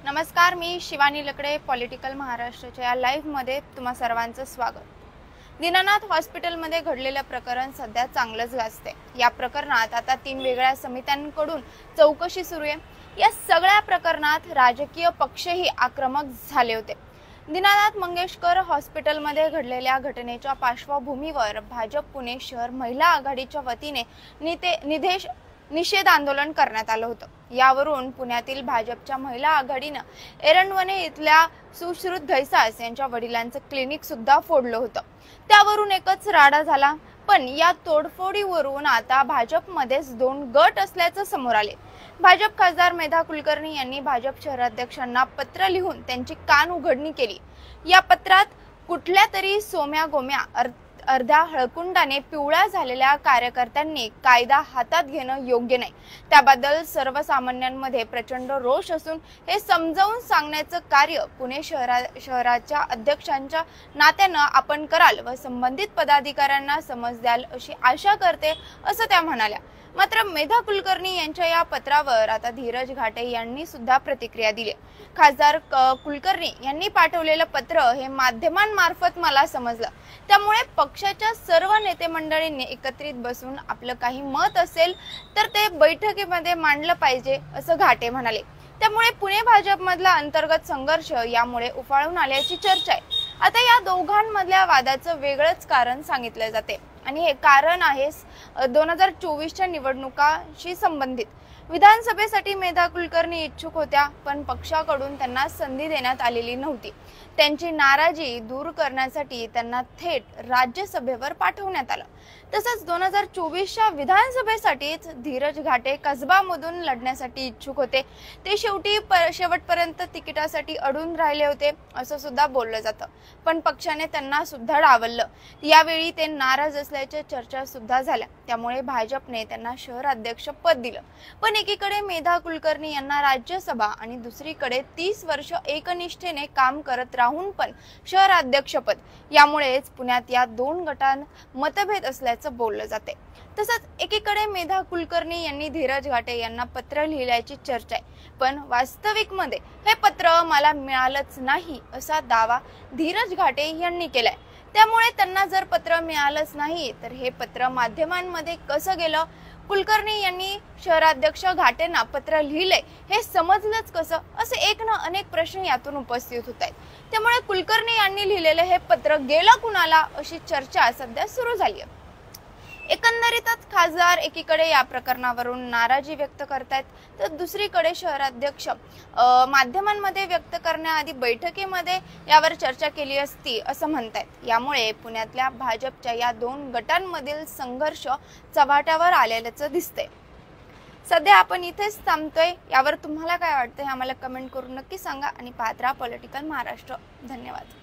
नमस्कार, मी शिवानी लकडे पॉलिटिकल महाराष्ट्राच्या या लाईव्हमध्ये तुम्हा सर्वांचं स्वागत। दीनानाथ हॉस्पिटलमध्ये घडलेलं प्रकरण सध्या चांगलंच गाजते। या प्रकरणात आता 3 वेगळ्या समित्यांकडून चौकशी सुरू आहे। या सगळ्या प्रकरणात राजकीय पक्षही आक्रमक झाले होते। दीनानाथ मंगेशकर हॉस्पिटलमध्ये घडलेल्या घटनेच्या पार्श्वभूमीवर भाजप पुणे शहर महिला आघाडीच्या वतीने निषेध आंदोलन करण्यात आलं होतं। यावरून पुण्यातील भाजपच्या महिला आघाडीने एरंडवणे इथल्या सुश्रुत धैसास यांच्या वडिलांचं क्लिनिक सुद्धा फोडलं होतं। त्यावरून एकच राडा झाला। पण या तोडफोडीवरून आता भाजपमध्येच 2 गट असल्याचं समोर आले। भाजप खासदार मेधा कुलकर्णी यांनी भाजप शहराध्यक्षांना पत्र लिहून त्यांची कान उघडणी केली। या पत्रात कुठल्या तरी सोम्या गोम्या अर्ध्या हळकुंडाने पिवळ्या झालेल्या कार्यकर्त्यांनी कायदा हातात घेणं योग्य नाही, त्याबद्दल सर्वसामान्यांमध्ये प्रचंड रोष असून हे समजावून सांगण्याचं कार्य पुणे शहराच्या अध्यक्षांच्या नात्यानं आपण कराल व संबंधित पदाधिकाऱ्यांना समज द्याल अशी आशा करते, असं त्या म्हणाल्या। मात्र मेधा कुलकर्णी यांच्या या पत्रावर आता धीरज घाटे यांनी सुद्धा प्रतिक्रिया दिली। खासदार कुलकर्णी यांनी पाठवलेलं पत्र हे माध्यमांमार्फत मला समजलं, त्यामुळे पक्षाच्या सर्व नेते मंडळींनी एकत्रित बसून आपलं काही मत असेल तर ते बैठकीमध्ये मांडलं पाहिजे, असं घाटे म्हणाले। त्यामुळे पुणे भाजपमधला अंतर्गत संघर्ष यामुळे उफाळून आल्याची चर्चा आहे। आता या दोघांमधल्या वादाचं वेगळंच कारण सांगितलं जाते आणि हे कारण आहे 2024च्या निवडणुकांशी संबंधित। विधानसभेसाठी मेधा कुलकर्णी इच्छुक होत्या, पण पक्षाकडून त्यांना संधी देण्यात आलेली नव्हती। त्यांची नाराजी दूर करण्यासाठी त्यांना थेट राज्यसभेवर पाठवण्यात आलं। तसंच 2024च्या विधानसभेसाठीच धीरज घाटे कसबामधून लढण्यासाठी इच्छुक होते। ते शेवटपर्यंत तिकिटासाठी अडून राहिले होते, असं सुद्धा बोललं जातं। पण पक्षाने त्यांना सुद्धा डावललं। यावेळी ते नाराज असल्याच्या चर्चा सुद्धा झाल्या, त्यामुळे भाजपने त्यांना शहराध्यक्ष पद दिलं। पण एकीकडे मेधा कुलकर्णी यांना राज्यसभा आणि दुसरीकडे 30 वर्ष एकनिष्ठेने काम करत राहून पण शहराध्यक्षपद, यामुळेच पुण्यात या 2 गटांत मतभेद असल्याचं बोललं जाते। तसंच एकीकडे मेधा कुलकर्णी यांनी धीरज घाटे यांना पत्र लिहिल्याची चर्चा आहे, पण वास्तविकमध्ये हे पत्र मला मिळालंच नाही असा दावा धीरज घाटे यांनी केलाय। त्यामुळे त्यांना जर पत्र मिळालंच नाही तर हे पत्र माध्यमांमध्ये कसं गेलं, कुलकर्णी यांनी शहराध्यक्ष घाटेंना पत्र लिहिले हे समजलंच कसं, असे एक ना अनेक प्रश्न यातून उपस्थित होत आहेत। त्यामुळे कुलकर्णी यांनी लिहिलेलं हे पत्र गेलं कुणाला, अशी चर्चा सध्या सुरू झाली आहे। एकंदरीतच खासदार एकीकडे या प्रकरणावरून नाराजी व्यक्त करतायत, तर दुसरीकडे शहराध्यक्ष माध्यमांमध्ये व्यक्त करण्याआधी बैठकीमध्ये यावर चर्चा केली असती असं म्हणतायत। यामुळे पुण्यातल्या भाजपच्या या 2 गटांमधील संघर्ष चव्हाट्यावर आलेल्याचं दिसतंय। सध्या आपण इथेच थांबतोय। यावर तुम्हाला काय वाटतं हे आम्हाला कमेंट करून नक्की सांगा आणि पाहत राहा पॉलिटिकल महाराष्ट्र। धन्यवाद।